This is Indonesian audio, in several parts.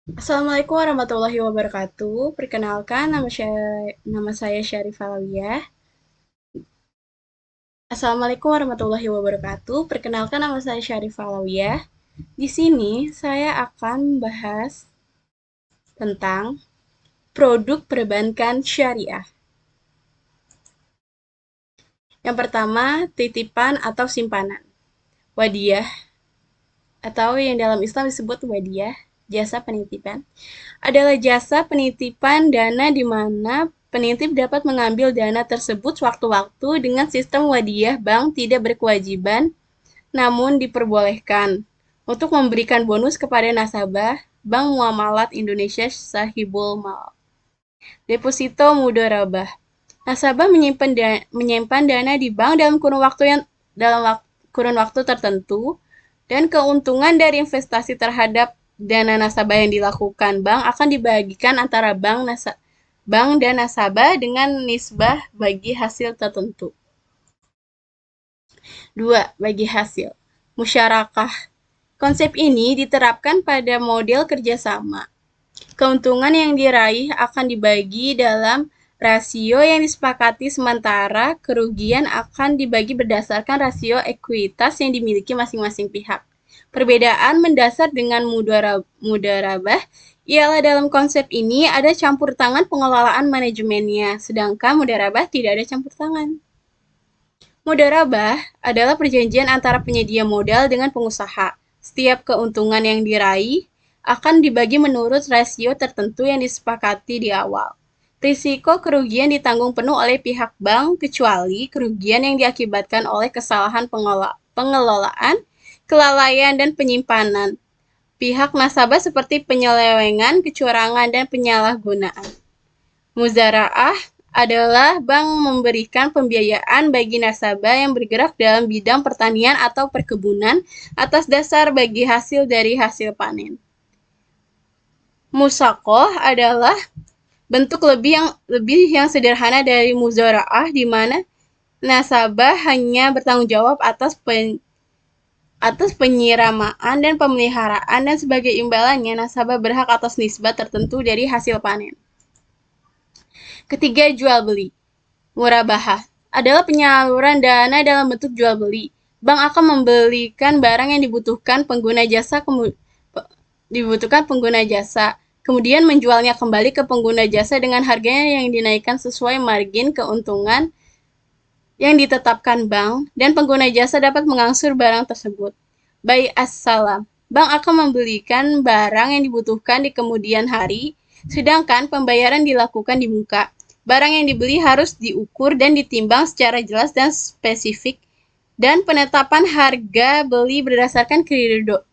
Assalamualaikum warahmatullahi wabarakatuh. Perkenalkan, nama saya Syarifah Lawiyah. Assalamualaikum warahmatullahi wabarakatuh. Perkenalkan, nama saya Syarifah Lawiyah. Di sini saya akan membahas tentang produk perbankan syariah. Yang pertama, titipan atau simpanan. Wadiyah atau yang dalam Islam disebut wadiyah, jasa penitipan, adalah jasa penitipan dana di mana penitip dapat mengambil dana tersebut sewaktu-waktu dengan sistem wadiyah. Bank tidak berkewajiban, namun diperbolehkan untuk memberikan bonus kepada nasabah Bank Muamalat Indonesia Sahibul Mal. Deposito mudharabah. Nasabah menyimpan dana di bank dalam kurun waktu tertentu, dan keuntungan dari investasi terhadap dana nasabah yang dilakukan bank akan dibagikan antara bank dan nasabah dengan nisbah bagi hasil tertentu. 2. Bagi hasil. Musyarakah. Konsep ini diterapkan pada model kerjasama. Keuntungan yang diraih akan dibagi dalam rasio yang disepakati, sementara kerugian akan dibagi berdasarkan rasio ekuitas yang dimiliki masing-masing pihak. Perbedaan mendasar dengan mudharabah ialah dalam konsep ini ada campur tangan pengelolaan manajemennya, sedangkan mudharabah tidak ada campur tangan. Mudharabah adalah perjanjian antara penyedia modal dengan pengusaha. Setiap keuntungan yang diraih akan dibagi menurut rasio tertentu yang disepakati di awal. Risiko kerugian ditanggung penuh oleh pihak bank kecuali kerugian yang diakibatkan oleh kesalahan pengelolaan, kelalaian, dan penyimpanan pihak nasabah seperti penyelewengan, kecurangan, dan penyalahgunaan. Muzaraah adalah bank memberikan pembiayaan bagi nasabah yang bergerak dalam bidang pertanian atau perkebunan atas dasar bagi hasil dari hasil panen. Musakoh adalah bentuk lebih yang sederhana dari muzaraah, di mana nasabah hanya bertanggung jawab atas penyiramaan dan pemeliharaan, dan sebagai imbalannya nasabah berhak atas nisbah tertentu dari hasil panen. Ketiga, jual beli. Murabahah adalah penyaluran dana dalam bentuk jual beli. Bank akan membelikan barang yang dibutuhkan pengguna jasa, kemudian menjualnya kembali ke pengguna jasa dengan harganya yang dinaikkan sesuai margin keuntungan yang ditetapkan bank, dan pengguna jasa dapat mengangsur barang tersebut. Bai as-salam. Bank akan membelikan barang yang dibutuhkan di kemudian hari, sedangkan pembayaran dilakukan di muka. Barang yang dibeli harus diukur dan ditimbang secara jelas dan spesifik, dan penetapan harga beli berdasarkan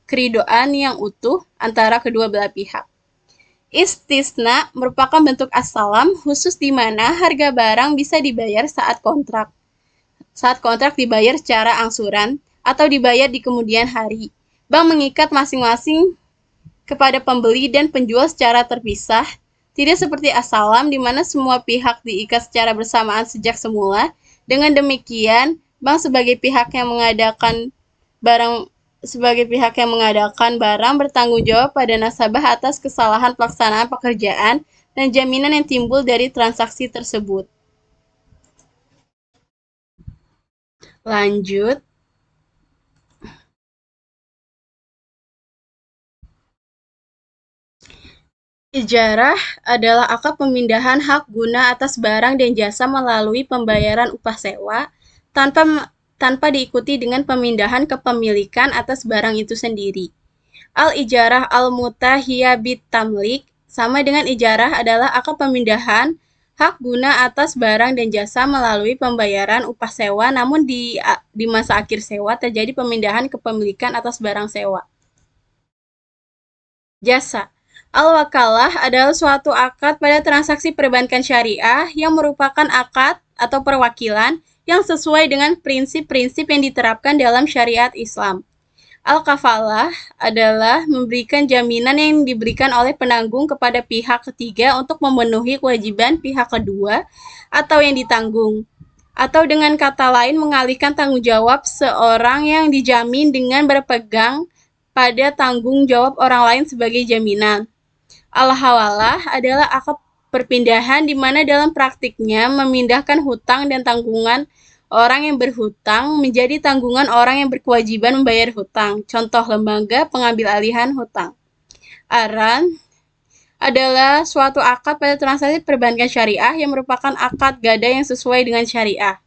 keridoan yang utuh antara kedua belah pihak. Istisna merupakan bentuk as-salam khusus di mana harga barang bisa dibayar saat kontrak dibayar secara angsuran atau dibayar di kemudian hari. Bank mengikat masing-masing kepada pembeli dan penjual secara terpisah, tidak seperti as-salam di mana semua pihak diikat secara bersamaan sejak semula. Dengan demikian, bank sebagai pihak yang mengadakan barang bertanggung jawab pada nasabah atas kesalahan pelaksanaan pekerjaan dan jaminan yang timbul dari transaksi tersebut. Lanjut. Ijarah adalah akad pemindahan hak guna atas barang dan jasa melalui pembayaran upah sewa tanpa diikuti dengan pemindahan kepemilikan atas barang itu sendiri. Al-ijarah al-mutahiyah bit-tamlik sama dengan ijarah adalah akad pemindahan hak guna atas barang dan jasa melalui pembayaran upah sewa, namun di masa akhir sewa terjadi pemindahan kepemilikan atas barang sewa. Jasa. Al-wakalah adalah suatu akad pada transaksi perbankan syariah yang merupakan akad atau perwakilan yang sesuai dengan prinsip-prinsip yang diterapkan dalam syariat Islam. Al-kafalah adalah memberikan jaminan yang diberikan oleh penanggung kepada pihak ketiga untuk memenuhi kewajiban pihak kedua atau yang ditanggung, atau dengan kata lain mengalihkan tanggung jawab seorang yang dijamin dengan berpegang pada tanggung jawab orang lain sebagai jaminan. Al-hawalah adalah akad perpindahan di mana dalam praktiknya memindahkan hutang dan tanggungan orang yang berhutang menjadi tanggungan orang yang berkewajiban membayar hutang. Contoh lembaga pengambil alihan hutang. Aran adalah suatu akad pada transaksi perbankan syariah yang merupakan akad gadai yang sesuai dengan syariah.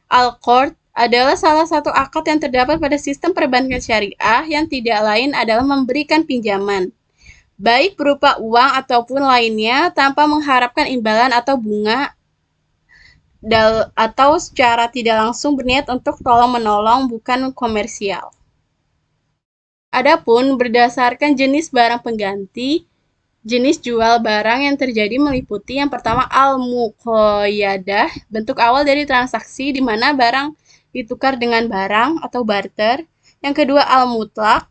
Al-Qard adalah salah satu akad yang terdapat pada sistem perbankan syariah yang tidak lain adalah memberikan pinjaman, baik berupa uang ataupun lainnya tanpa mengharapkan imbalan atau bunga atau secara tidak langsung berniat untuk tolong-menolong bukan komersial. Adapun berdasarkan jenis barang pengganti, jenis jual barang yang terjadi meliputi yang pertama al-muqayyadah, bentuk awal dari transaksi di mana barang ditukar dengan barang atau barter. Yang kedua al-mutlaq,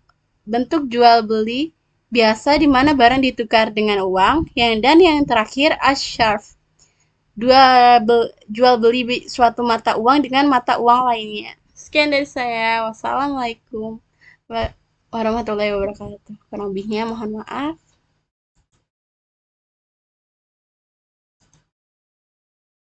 bentuk jual beli biasa di mana barang ditukar dengan uang. Dan yang terakhir asyarf, jual beli suatu mata uang dengan mata uang lainnya. Sekian dari saya. Wassalamualaikum warahmatullahi wabarakatuh. Kurang lebihnya mohon maaf.